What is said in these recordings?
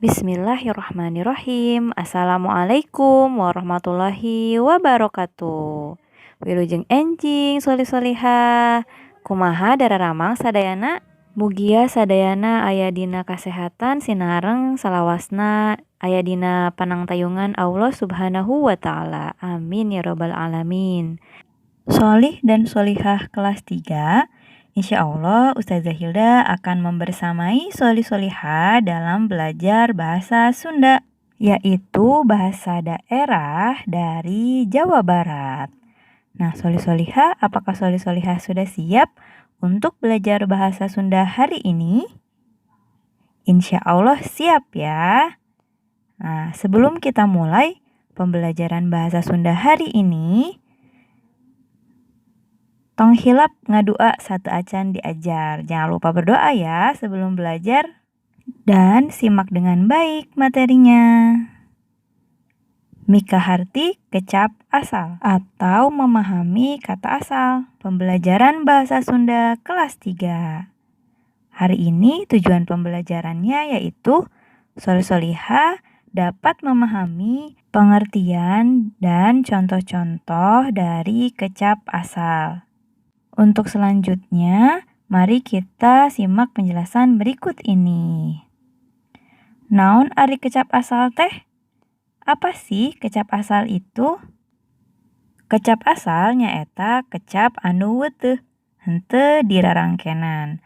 Bismillahirrahmanirrahim. Assalamualaikum warahmatullahi wabarakatuh. Wilujeng enjing soli-soliha. Kumaha dararamang sadayana? Mugia sadayana aya dina kasehatan sinareng salawasna aya dina panangtayungan Allah Subhanahu wa taala. Amin ya rabbal alamin. Solih dan solihah kelas 3. Insya Allah Ustazah Hilda akan membersamai solih-solihah dalam belajar bahasa Sunda, yaitu bahasa daerah dari Jawa Barat. Nah, solih-solihah, apakah solih-solihah sudah siap untuk belajar bahasa Sunda hari ini? Insya Allah siap ya. Nah, sebelum kita mulai pembelajaran bahasa Sunda hari ini, tong hilap ngadua satu acan diajar. Jangan lupa berdoa ya sebelum belajar. Dan simak dengan baik materinya. Mika Harti kecap asal atau memahami kata asal. Pembelajaran bahasa Sunda kelas 3. Hari ini tujuan pembelajarannya yaitu solih-solihah dapat memahami pengertian dan contoh-contoh dari kecap asal. Untuk selanjutnya, mari kita simak penjelasan berikut ini. Naon ari kecap asal teh? Apa sih kecap asal itu? Kecap asal nyaeta kecap anu weuteuh, henteu dirarangkenan.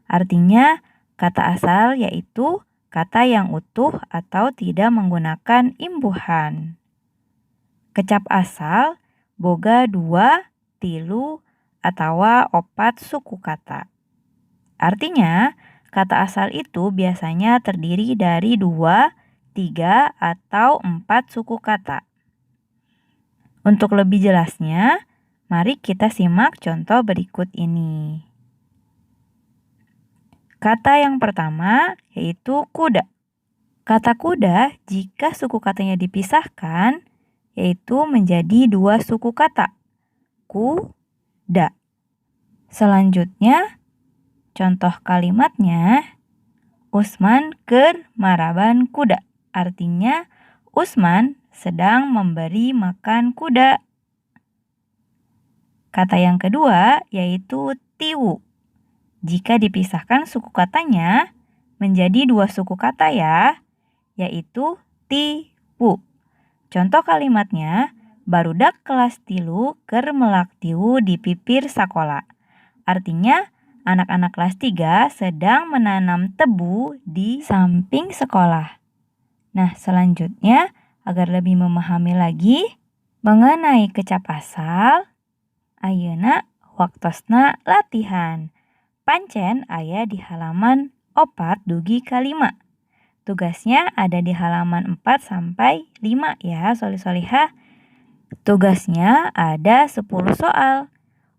Artinya, kata asal yaitu kata yang utuh atau tidak menggunakan imbuhan. Kecap asal boga 2, 3, atawa 4 suku kata. Artinya, kata asal itu biasanya terdiri dari 2, 3, atau 4 suku kata. Untuk lebih jelasnya, mari kita simak contoh berikut ini. Kata yang pertama yaitu kuda. Kata kuda jika suku katanya dipisahkan yaitu menjadi 2 suku kata. Kuda. Selanjutnya, contoh kalimatnya, Usman keur maraban kuda. Artinya, Usman sedang memberi makan kuda. Kata yang kedua yaitu tiwu. Jika dipisahkan suku katanya menjadi 2 suku kata ya, yaitu tiwu. Contoh kalimatnya, barudak kelas 3 keur melak tiwu di pipir sakola. Artinya, anak-anak kelas 3 sedang menanam tebu di samping sekolah. Nah, selanjutnya, agar lebih memahami lagi mengenai kecap asal, ayeuna waktosna latihan. Pancen aya di halaman 4 dugi ka 5. Tugasnya ada di halaman 4 sampai 5 ya, solih-solihah. Tugasnya ada 10 soal.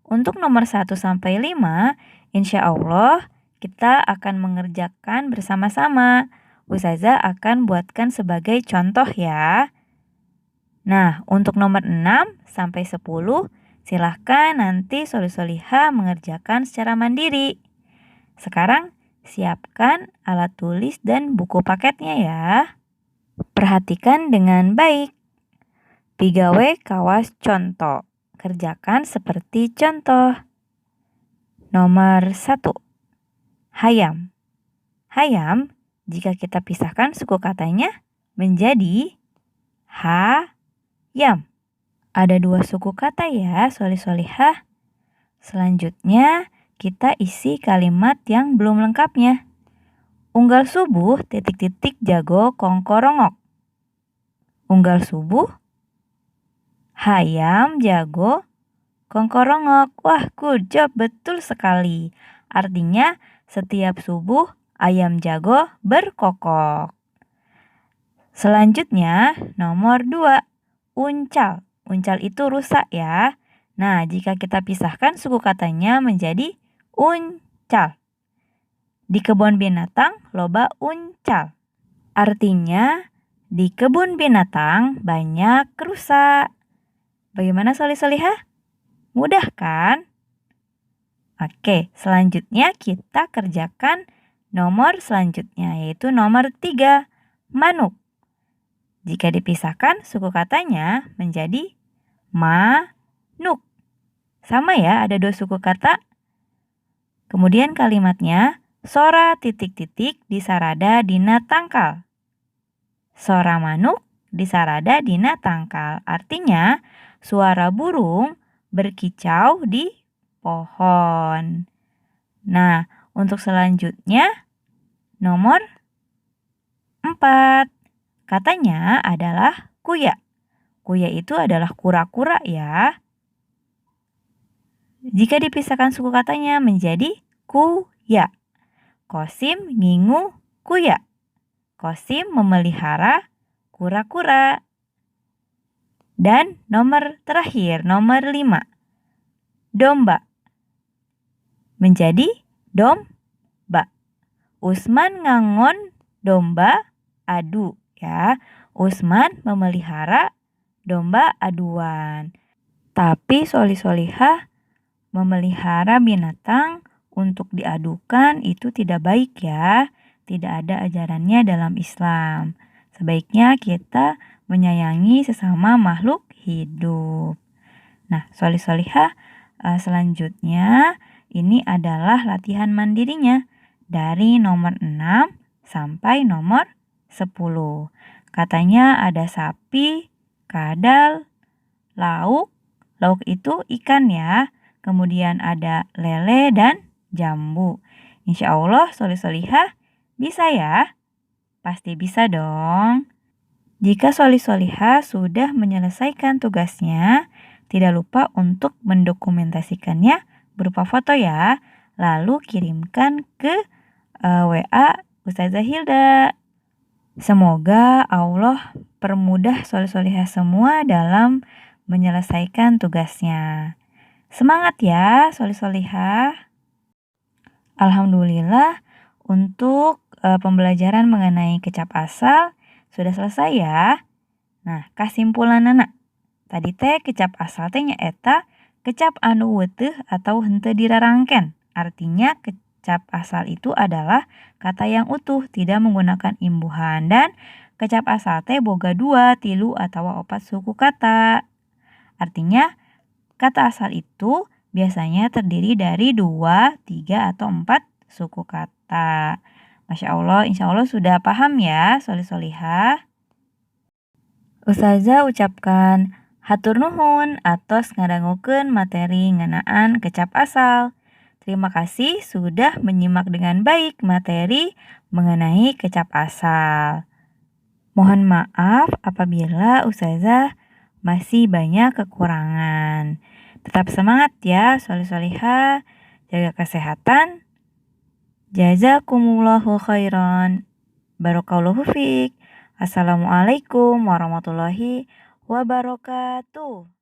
Untuk nomor 1 sampai 5, insya Allah kita akan mengerjakan bersama-sama. Ustazah akan buatkan sebagai contoh ya. Nah, untuk nomor 6 sampai 10, silahkan nanti solih-solihah mengerjakan secara mandiri. Sekarang, siapkan alat tulis dan buku paketnya ya. Perhatikan dengan baik. Pigawe kawas contoh. Kerjakan seperti contoh. Nomor 1. Hayam. Hayam, jika kita pisahkan suku katanya menjadi hayam. Ada 2 suku kata ya, solih-solihah. Selanjutnya, kita isi kalimat yang belum lengkapnya. Unggal subuh titik-titik jago kongkorongok. Unggal subuh hayam jago kongkorongok. Wah, good job, betul sekali. Artinya, setiap subuh ayam jago berkokok. Selanjutnya, nomor 2, uncal. Uncal itu rusak ya. Nah, jika kita pisahkan suku katanya menjadi uncal. Di kebun binatang loba uncal. Artinya, di kebun binatang banyak rusa. Bagaimana solih-solihah? Mudah kan? Oke, selanjutnya kita kerjakan nomor selanjutnya yaitu nomor 3. manuk. Jika dipisahkan, suku katanya menjadi manuk. Sama ya, ada 2 suku kata. Kemudian kalimatnya, sora titik-titik disarada dina tangkal. Sora manuk disarada dina tangkal. Artinya, suara burung berkicau di pohon. Nah, untuk selanjutnya nomor 4. Katanya adalah kuya. Kuya itu adalah kura-kura ya. Jika dipisahkan suku katanya menjadi kuya. Kosim ngingu kuya. Kosim memelihara kura-kura. Dan nomor terakhir, nomor 5. Domba. Menjadi domba. Usman ngangon domba adu ya. Usman memelihara domba aduan. Tapi Solihah memelihara binatang untuk diadukan itu tidak baik ya. Tidak ada ajarannya dalam Islam. Sebaiknya kita menyayangi sesama makhluk hidup. Nah, Solihah selanjutnya ini adalah latihan mandirinya dari nomor 6 sampai nomor 10. Katanya ada sapi, kadal, lauk. Lauk itu ikan ya. Kemudian ada lele dan jambu. Insya Allah Solihah bisa ya? Pasti bisa dong. Jika Solihah sudah menyelesaikan tugasnya, tidak lupa untuk mendokumentasikannya berupa foto ya. Lalu kirimkan ke WA Ustazah Hilda. Semoga Allah permudah Solihah semua dalam menyelesaikan tugasnya. Semangat ya Solihah. Alhamdulillah untuk pembelajaran mengenai kecap asal sudah selesai ya. Nah, kesimpulan anak. Tadi teh kecap asal teh nyaeta kecap anu weuteuh atau henteu dirarangken. Artinya kecap asal itu adalah kata yang utuh, tidak menggunakan imbuhan. Dan kecap asal teh boga 2, 3, atau 4 suku kata. Artinya kata asal itu biasanya terdiri dari 2, 3, atau 4 suku kata. Masya Allah, insya Allah sudah paham ya Solihah. Ustazah ucapkan hatur nuhun atos ngadangukeun materi ngenaan kecap asal. Terima kasih sudah menyimak dengan baik materi mengenai kecap asal. Mohon maaf apabila Ustazah masih banyak kekurangan. Tetap semangat ya Solihah, jaga kesehatan. Jazakumullahu khairan. Barakallahu fiik. Assalamualaikum warahmatullahi wabarakatuh.